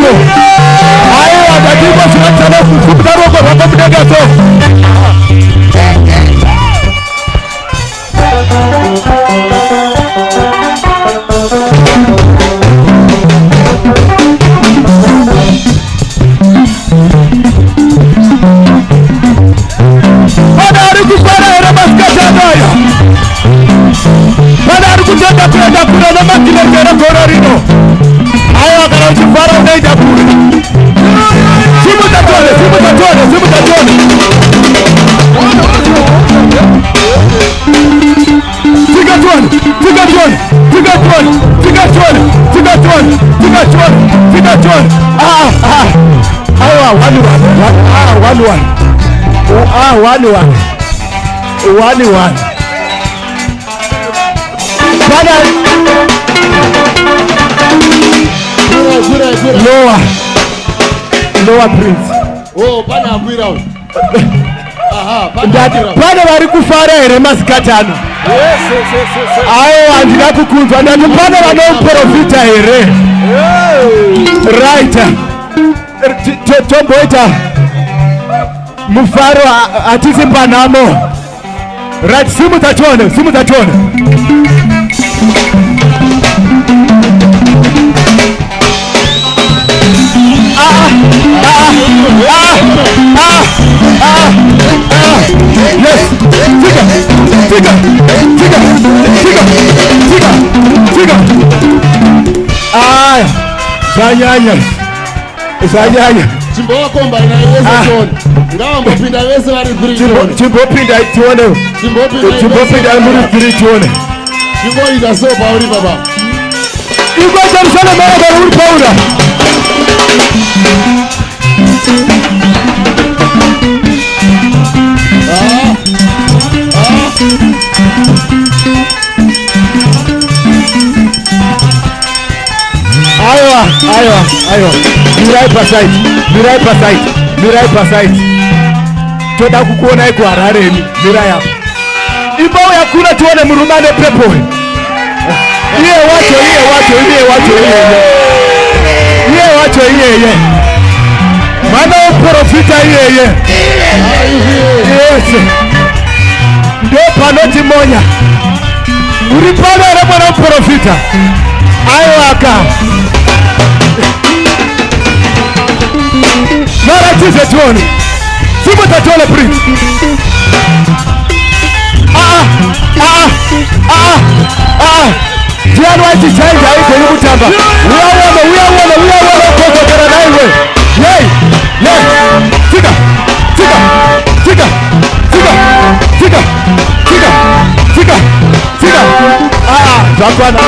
Mungu. Hayo wakatibu sinachana kufuta roho wako mdegaso. Padari kufara era maskata doya. Padari kutenda kwenda kuna na makile kera kororino. Hayo wakana uchifara unaida kule. Simu tatone. Tigatone. One. Lower prince. Oh, pana akwira. Pana vari kufara here masikatano. Yes. Ayo handina kukunzwa ndati pana vanoprofita here. Right. Tomboita mufaro hatisi mpanamo. Right, simu tachone. Yes. Tiga. Zanyanya. Chimbo komba ina yese chone. Ngawa mbopinda wese vari 3 chone. Chimbopinda tione. Chimbopinda muri 3 chone. Chimbo ida so pauri baba. Iko Jerusalem mara uri paura. Aiwa. Mirai pasite. Toda kukuona iko Harareni. Mirai hapa. Ibao ya kula tuone murumane pepo. Iye wacho. Mana uprofita iye. Yes. Ndio panoti moja. Uripana na mwana uprofita. Aiwa aka. Mara tize tuone. Simu tatuone prince. Diana wachi chanja haiko yubutamba. Uyawana koko kera na iwe. Yay. Tiga. Zapana.